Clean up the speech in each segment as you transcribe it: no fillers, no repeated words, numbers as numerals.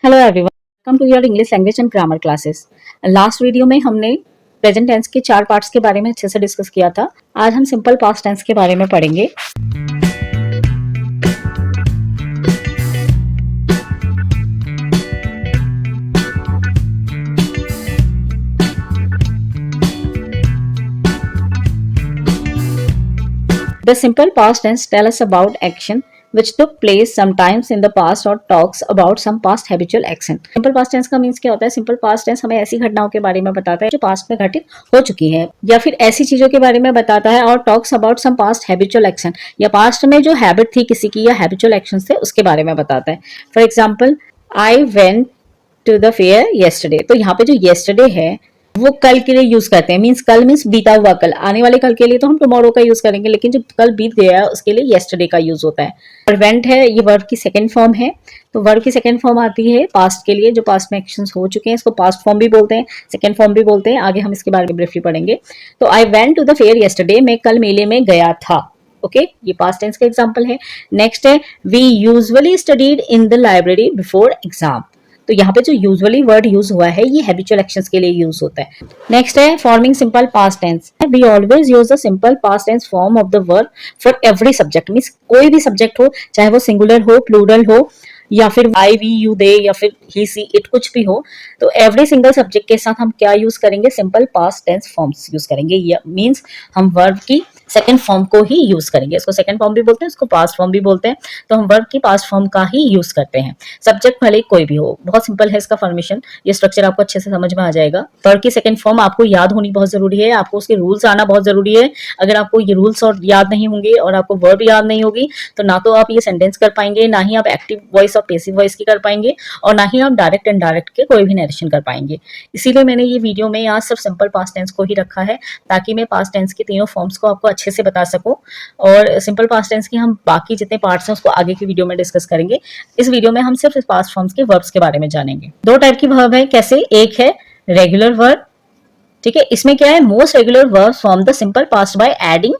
Hello everyone, welcome to your English language and grammar classes. Last video में हमने present tense के 4 parts के बारे में अच्छे से डिस्कस किया था। आज हम सिंपल पास्ट टेंस के बारे में पढ़ेंगे। The simple past tense tell us about action which took place sometimes in the past or talks about some past habitual action. Simple past tense का मीन्स क्या होता है? Simple past tense हमें ऐसी घटनाओं के बारे में बताता है जो पास्ट में घटित हो चुकी है, या फिर ऐसी चीजों के बारे में बताता है, और talks about some past habitual action, या पास्ट में जो हैबिट थी किसी की या habitual actions थे उसके बारे में बताता है। For example, I went to the fair yesterday। तो यहाँ पे जो yesterday है वो कल के लिए यूज करते हैं। मीन्स कल मीन्स बीता हुआ कल, आने वाले कल के लिए तो हम टुमारो का यूज करेंगे, लेकिन जो कल बीत गया है उसके लिए येस्टरडे का यूज होता है। और वेंट है, ये वर्ब की सेकंड फॉर्म है। तो वर्ब की सेकंड फॉर्म आती है पास्ट के लिए, जो पास्ट में एक्शंस हो चुके हैं। इसको पास्ट फॉर्म भी बोलते हैं, सेकंड फॉर्म भी बोलते हैं। आगे हम इसके बारे में ब्रीफली पढ़ेंगे। तो I went to the fair yesterday, मैं कल मेले में गया था। ओके ये पास्ट टेंस का एग्जाम्पल है। नेक्स्ट है, we usually studied in the library before exam. तो यहाँ पे जो यूजुअली वर्ड यूज हुआ है ये हैबिचुअल एक्शंस के लिए यूज होता है। नेक्स्ट है forming simple past tense. We always use the simple past tense form of the verb for every subject. Means कोई भी सब्जेक्ट हो, चाहे वो सिंगुलर हो, प्लूरल हो, या फिर आई वी यू दे, या फिर ही सी इट, कुछ भी हो, तो एवरी सिंगल सब्जेक्ट के साथ हम क्या यूज करेंगे? Simple past tense forms use करेंगे। मींस हम वर्ब की सेकंड फॉर्म को ही यूज करेंगे। इसको सेकंड फॉर्म भी बोलते हैं, इसको पास्ट फॉर्म भी बोलते हैं। तो हम वर्ब की पास्ट फॉर्म का ही यूज करते हैं। सब्जेक्ट भले कोई भी हो। बहुत सिंपल है इसका फॉर्मेशन, ये स्ट्रक्चर आपको अच्छे से समझ में आ जाएगा। वर्ब की सेकंड फॉर्म आपको याद होनी बहुत जरूरी है, आपको उसके रूल्स आना बहुत जरूरी है। अगर आपको ये रूल्स और याद नहीं होंगे और आपको वर्ब याद नहीं होगी तो ना तो आप ये सेंटेंस कर पाएंगे, ना ही आप एक्टिव वॉइस और पैसिव वॉइस की कर पाएंगे, और ना ही आप डायरेक्ट एंड डायरेक्ट के कोई भी नरेशन कर पाएंगे। इसीलिए मैंने ये वीडियो में आज सिर्फ सिंपल पास्ट टेंस को ही रखा है, ताकि मैं पास्ट टेंस के तीनों फॉर्म्स को आपको अच्छे से बता सकूं। और सिंपल पास्ट टेंस की हम बाकी जितने पार्ट्स हैं उसको आगे की वीडियो में डिस्कस करेंगे। इस वीडियो में हम सिर्फ पास्ट फॉर्म्स के वर्ब्स के बारे में जानेंगे। दो टाइप की वर्ब है। कैसे? एक है रेगुलर वर्ब, ठीक है। इसमें क्या है? Most regular verb form the simple past by adding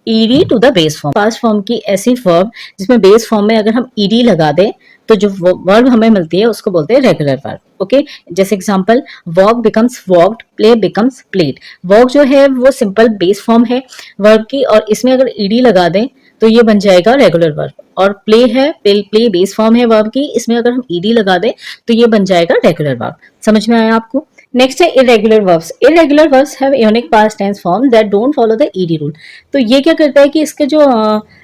ED to the base form. Past form की ऐसी वर्ब जिसमें बेस फॉर्म में अगर हम ईडी लगा दें तो जो वर्ब हमें मिलती है उसको बोलते हैं रेगुलर वर्ब। ओके जैसे example, walk becomes walked, play becomes played. Walk जो है वो सिंपल बेस फॉर्म है वर्ब की, और इसमें अगर ईडी लगा दें तो ये बन जाएगा रेगुलर वर्ब। और प्ले है, प्ले बेस फॉर्म है वर्ब की, इसमें अगर हम ईडी लगा दें तो ये बन जाएगा रेगुलर वर्ब। समझ में आया आपको? नेक्स्ट है irregular verbs. Irregular verbs have unique past tense form that don't follow the ED rule. तो ये क्या करता है कि इसके जो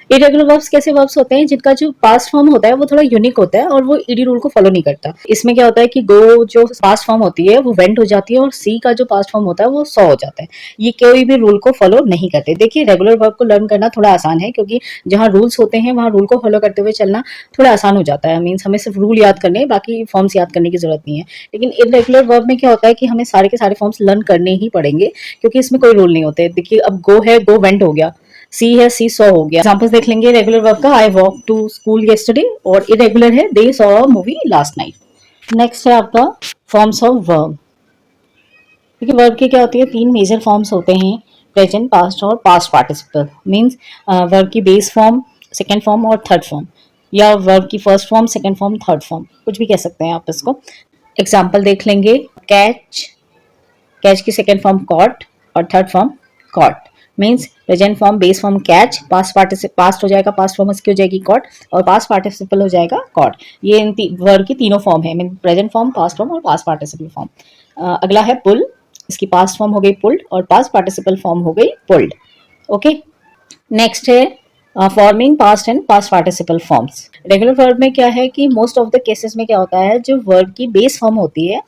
इरेगुलर वर्ब्स कैसे वर्ब्स होते हैं जिनका जो पास्ट फॉर्म होता है वो थोड़ा यूनिक होता है और वो ईडी रूल को फॉलो नहीं करता। इसमें क्या होता है कि गो जो पास्ट फॉर्म होती है वो वेंट हो जाती है, और सी का जो पास्ट फॉर्म होता है वो सॉ हो जाता है। ये कोई भी रूल को फॉलो नहीं करते। देखिए रेगुलर वर्ब को लर्न करना थोड़ा आसान है, क्योंकि जहाँ रूल्स होते हैं वहाँ रूल को फॉलो करते हुए चलना थोड़ा आसान हो जाता है। मीन्स हमें सिर्फ रूल याद करने, बाकी फॉर्म्स याद करने की जरूरत नहीं है। लेकिन इरेगुलर वर्ब में क्या होता है कि हमें सारे के सारे फॉर्म्स लर्न करने ही पड़ेंगे, क्योंकि इसमें कोई रूल नहीं होते। देखिए अब गो है, गो वेंट हो गया। सी है, सी सॉ हो गया। एग्जांपल्स देख लेंगे रेगुलर वर्ब का। I walk to school yesterday, और इरेगुलर है they saw a movie last night. Next है आपका फॉर्म्स ऑफ वर्ब। देखिए वर्ब की क्या होती है? 3 मेजर फॉर्म्स होते हैं, प्रेजेंट, पास्ट और पास्ट पार्टिसिपल। मीन्स वर्ब की बेस फॉर्म, सेकेंड फॉर्म और थर्ड फॉर्म, या वर्ब की first form, second form, third form, कुछ भी कह सकते हैं आप इसको। एग्जाम्पल देख लेंगे। कैच, कैच की सेकेंड फॉर्म कॉट और third form caught. Means present form base form catch, past हो जाएगा, पास्ट फॉर्म उसकी हो जाएगी कॉट, और पास्ट पार्टिसिपल हो जाएगा कॉट। ये इन वर्ब की तीनों फॉर्म है, mean present form, past form और पास्ट पार्टिसिपल फॉर्म। अगला है पुल। इसकी पास्ट फॉर्म हो गई पुल्ड और पास्ट पार्टिसिपल फॉर्म हो गई पुल्ड। ओके नेक्स्ट है forming past and past participle forms. Regular verb में क्या है कि मोस्ट ऑफ द केसेस में क्या होता है, जो वर्ब की बेस फॉर्म होती है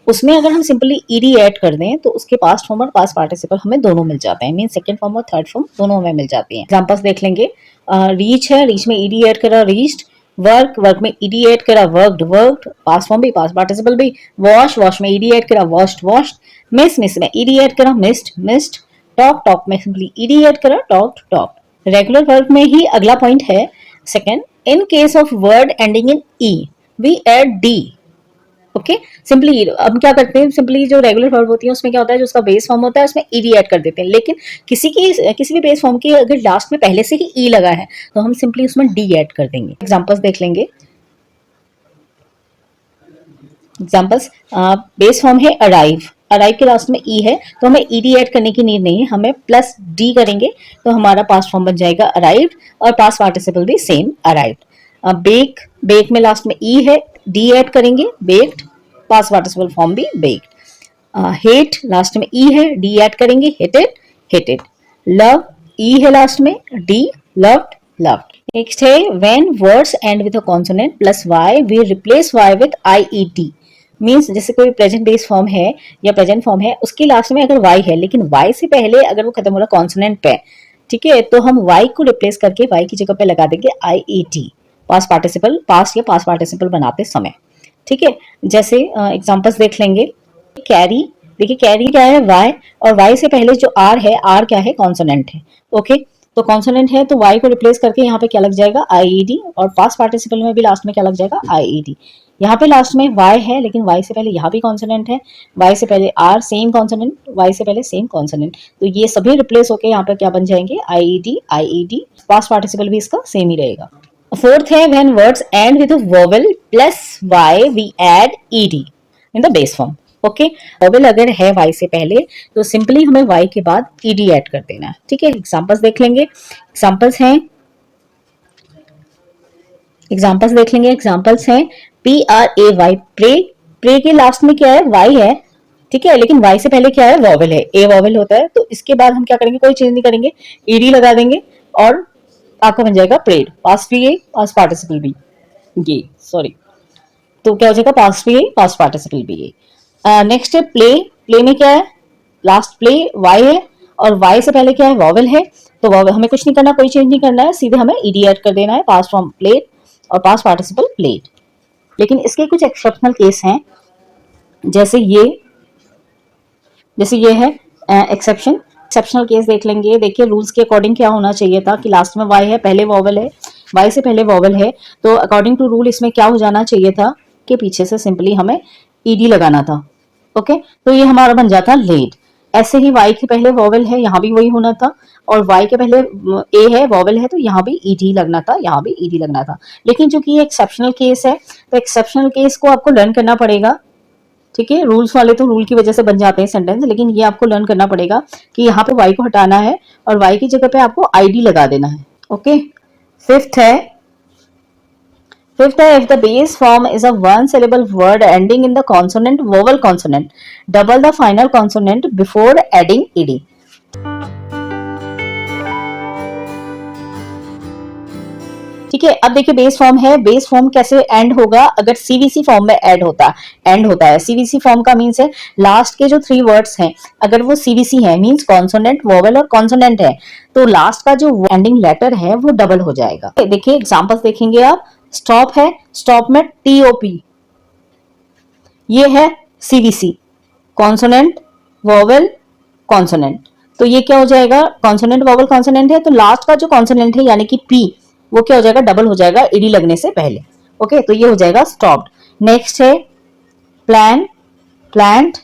उसमें अगर हम सिंपली ईडी ऐड कर दें तो उसके पास्ट फॉर्म और पास्ट पार्टिसिपल हमें दोनों मिल जाते हैं। मीन सेकंड फॉर्म और थर्ड फॉर्म दोनों हमें मिल जाती हैं। एग्जांपल्स देख लेंगे। रीच है, रीच में ईडी ऐड करा रीच्ड। वर्क, वर्क में ईडी ऐड करा वर्कड, वर्कड, पास्ट फॉर्म भी पास्ट पार्टिसिपल भी। वॉश, वॉश में ईडी ऐड करा वॉश्ड, वॉश्ड। मिस, मिस में ईडी ऐड करा मिस्ड, मिस्ड। टॉक, टॉक में सिंपली ईडी ऐड करा टॉक्ड, टॉक्ड। रेगुलर वर्ब में ही अगला पॉइंट है second, in case of word ending in E V Ed D. Okay simply अब क्या करते हैं, सिंपली जो रेगुलर वर्ब होती है उसमें क्या होता है, जो उसका बेस फॉर्म होता है उसमें ईडी ऐड कर देते हैं। लेकिन किसी भी बेस फॉर्म की अगर लास्ट में पहले से ही ई लगा है तो हम सिंपली उसमें डी ऐड कर देंगे। एग्जांपल्स देख लेंगे। एग्जाम्पल्स, बेस फॉर्म है अराइव, अराइव के लास्ट में ई है तो हमें ईडी ऐड करने की नीड नहीं है, हमें प्लस डी करेंगे तो हमारा पास्ट फॉर्म बन जाएगा अराइव्ड, और पास्ट पार्टिसिपल भी सेम अराइव्ड। बेक, बेक में लास्ट में ई है, डी ऐड करेंगे, बेक्ड, पास्ट पार्टिसिपल फॉर्म भी बेक्ड। हेट, लास्ट में ई है, डी ऐड करेंगे, हेटेड, हेटेड। लव, ई है लास्ट में, डी, लव्ड, लव्ड। नेक्स्ट है when words end with a consonant plus Y we replace Y with IET. Means जैसे कोई present base form है या प्रेजेंट फॉर्म है, उसकी लास्ट में अगर वाई है लेकिन वाई से पहले अगर वो खत्म हो रहा कॉन्सोनेंट पे, ठीक है, तो हम वाई को रिप्लेस करके वाई की जगह पे लगा देंगे आईईटी, पास्ट पार्टिसिपल, पास्ट या पास्ट पार्टिसिपल बनाते समय। ठीक है, जैसे एग्जांपल्स देख लेंगे। कैरी, देखिए कैरी क्या है, वाई, और वाई से पहले जो आर है, आर क्या है, कॉन्सोनेंट है। ओके, तो कॉन्सोनेंट है तो वाई को रिप्लेस करके यहाँ पे क्या लग जाएगा, आईईडी, और पास्ट पार्टिसिपल में भी लास्ट में क्या लग जाएगा, आईईडी। यहाँ पे लास्ट में वाई है लेकिन वाई से पहले यहाँ भी कॉन्सोनेंट है, वाई से पहले आर, सेम कॉन्सोनेंट, वाई से पहले सेम कॉन्सोनेंट, तो ये सभी रिप्लेस होके यहाँ पे क्या बन जाएंगे, आईईडी, आईईडी, पास्ट पार्टिसिपल भी इसका सेम ही रहेगा। फोर्थ है when words end with vowel plus Y we add ED in the base form. Okay, vowel अगर है वाई से पहले तो सिंपली हमें वाई के बाद ईडी ऐड कर देना है। ठीक है, एग्जांपल्स देख लेंगे। एग्जांपल्स हैं, एग्जांपल्स देख लेंगे। एग्जांपल्स हैं P R A Y, pray, pray के लास्ट में क्या है, वाई है, ठीक है, लेकिन वाई से पहले क्या है, वोवेल है, ए वोवेल होता है, तो इसके बाद हम क्या करेंगे, कोई चेंज नहीं करेंगे, ईडी लगा देंगे और आपका बन जाएगा प्रेड, पास्ट भी ये, पास्ट पार्टिसिपल भी ये, सॉरी, तो क्या हो जाएगा, पास्ट भी ये, पास्ट पार्टिसिपल भी ये। नेक्स्ट है प्ले, प्ले में क्या है, लास्ट प्ले वाई है और वाई से पहले क्या है, वॉवेल है, तो वॉवेल हमें कुछ नहीं करना, कोई चेंज नहीं करना है, सीधे हमें ईडी ऐड कर देना है, पास्ट फॉर्म प्लेड और पास्ट पार्टिसिपल प्लेड। लेकिन इसके कुछ एक्सेप्शनल केस हैं, जैसे ये है एक्सेप्शन, एक्सेप्शनल केस देख लेंगे। देखिए रूल्स के अकॉर्डिंग क्या होना चाहिए था कि लास्ट में वाई है, पहले वॉवेल है, वाई से पहले वॉवेल है, तो अकॉर्डिंग टू रूल इसमें क्या हो जाना चाहिए था कि पीछे से सिंपली हमें ईडी लगाना था। ओके, तो ये हमारा बन जाता लेड। ऐसे ही वाई के पहले वॉवेल है, यहाँ भी वही होना था, और वाई के पहले ए है, वॉवेल है, तो यहाँ भी ईडी लगना था, यहाँ भी ईडी लगना था। लेकिन चूंकि ये एक्सेप्शनल केस है तो एक्सेप्शनल केस को आपको लर्न करना पड़ेगा। ठीक है, रूल्स वाले तो रूल की वजह से बन जाते हैं सेंटेंस, लेकिन ये आपको लर्न करना पड़ेगा कि यहाँ पे वाई को हटाना है और वाई की जगह पे आपको आईडी लगा देना है। ओके, फिफ्थ है, if the base form is a one syllable word ending in the consonant vowel consonant, double the final consonant before adding ed। ठीक है, अब देखिए बेस फॉर्म है, बेस फॉर्म कैसे एंड होगा, अगर सीवीसी फॉर्म में एंड होता है। सीवीसी फॉर्म का मीन्स है लास्ट के जो 3 वर्ड्स हैं अगर वो सीवीसी है, मीन्स कॉन्सोनेंट, वोवेल और कॉन्सोनेंट है, तो लास्ट का जो एंडिंग लेटर है वो डबल हो जाएगा। देखिए एग्जांपल्स देखेंगे आप। स्टॉप है, स्टॉप में टीओपी, ये है सीवीसी, कॉन्सोनेंट, वोवेल, कॉन्सोनेंट, तो ये क्या हो जाएगा, कॉन्सोनेंट, वोवेल, कॉन्सोनेंट है, तो लास्ट का जो कॉन्सोनेंट है यानी कि पी, वो क्या हो जाएगा, डबल हो जाएगा ईडी लगने से पहले। ओके, तो ये हो जाएगा स्टॉप्ड। नेक्स्ट है plan, plant,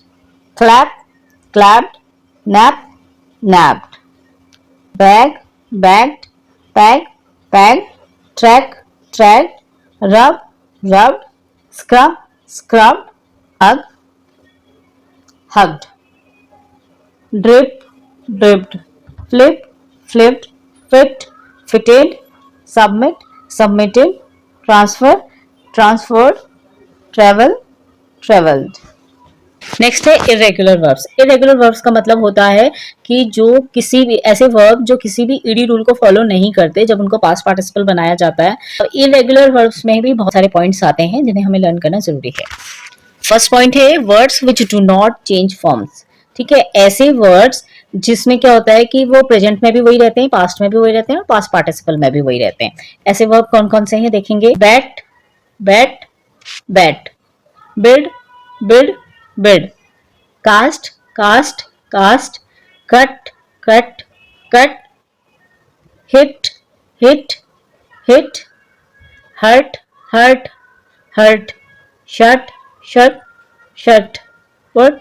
clap, clapped, nap, napped, bag, bagged, pack, packed, track, tracked, rub, rubbed, scrub, scrubbed, hug, hugged, drip, dripped, flip, flipped, fit, fitted, submit, submitted, transfer, transferred, travel, traveled। Next है irregular verbs. Irregular verbs का मतलब होता है कि जो किसी भी ऐसे वर्ब जो किसी भी ईडी रूल को फॉलो नहीं करते जब उनको पास्ट पार्टिसिपल बनाया जाता है। तो इरेगुलर वर्ब्स में भी बहुत सारे पॉइंट्स आते हैं जिन्हें हमें लर्न करना जरूरी है। फर्स्ट पॉइंट है words which do not change forms. ठीक है, ऐसे वर्ड्स जिसमें क्या होता है कि वो प्रेजेंट में भी वही रहते हैं, पास्ट में भी वही रहते हैं और पास्ट पार्टिसिपल में भी वही रहते हैं। ऐसे वर्ब कौन कौन से हैं देखेंगे। Bat, bat, bat, build, build, build, cast, cast, cast, cut, cut, cut, hit, hit, hit, hurt, hurt, hurt, shut, shut, shut, put,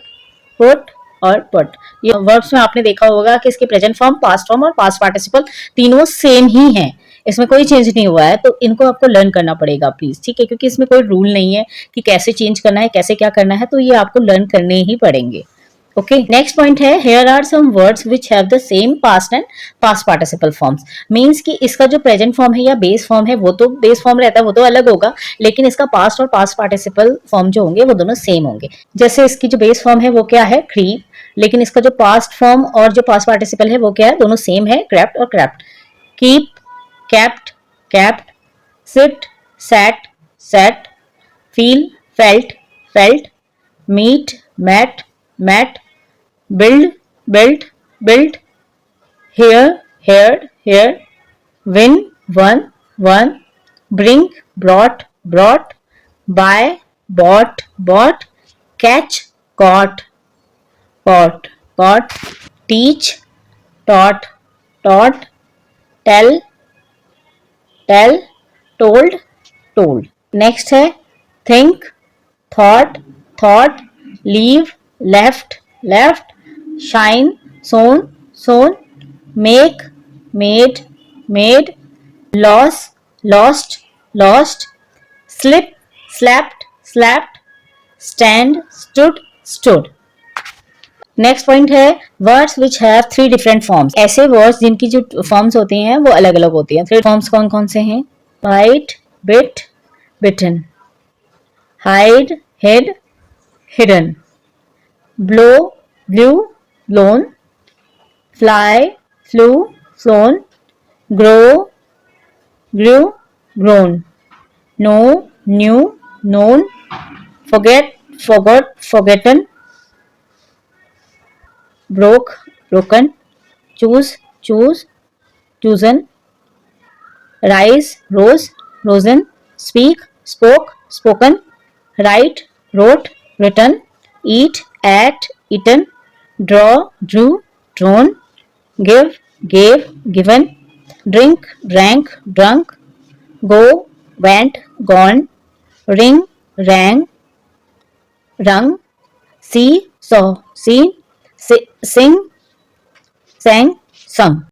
put और पुट। ये वर्ब्स में आपने देखा होगा कि इसके प्रेजेंट फॉर्म, पास्ट फॉर्म और पास्ट पार्टिसिपल तीनों सेम ही हैं। इसमें कोई चेंज नहीं हुआ है, तो इनको आपको लर्न करना पड़ेगा प्लीज, ठीक है, क्योंकि इसमें कोई रूल नहीं है कि कैसे चेंज करना है, कैसे क्या करना है, तो ये आपको लर्न करने ही पड़ेंगे। ओके, नेक्स्ट पॉइंट है, here are some words which have the same past and past participle forms. Means कि इसका जो प्रेजेंट फॉर्म है या बेस फॉर्म है, वो तो बेस फॉर्म रहता है, वो तो अलग होगा, लेकिन इसका पास्ट और पास्ट पार्टिसिपल फॉर्म जो होंगे वो दोनों सेम होंगे। जैसे इसकी जो बेस फॉर्म है वो क्या है, क्रीप, लेकिन इसका जो पास्ट फॉर्म और जो पास्ट पार्टिसिपल है वो क्या है, दोनों सेम है, क्रेप्ट और crept. Keep, kept, kept, sit, sat, set, feel, felt, felt, meet, met, met, build, built, built, hear, heard, heard, win, won, won, bring, brought, brought, buy, bought, bought, catch, caught, caught, caught, teach, taught, taught, tell, tell, told, told. Next है think, thought, thought, leave, left, left, shine, shone, shone, make, made, made, loss, lost, lost, slip, slapped, slapped, stand, stood, stood. Next point है words which have 3 different forms. ऐसे words जिनकी जो forms होती हैं वो अलग अलग होती हैं। 3 फॉर्म्स कौन कौन से हैं? Bite, bit, bitten, hide, hid, hidden, blow, blew, blown, fly, flew, flown, grow, grew, grown, know, knew, known, forget, forgot, forgotten, broke, broken, choose, choose, chosen, rise, rose, rosen, speak, spoke, spoken, write, wrote, written, eat, ate, eaten, draw, drew, drawn, give, gave, given, drink, drank, drunk, go, went, gone, ring, rang, rung, see, saw, seen, sing, sang, sung.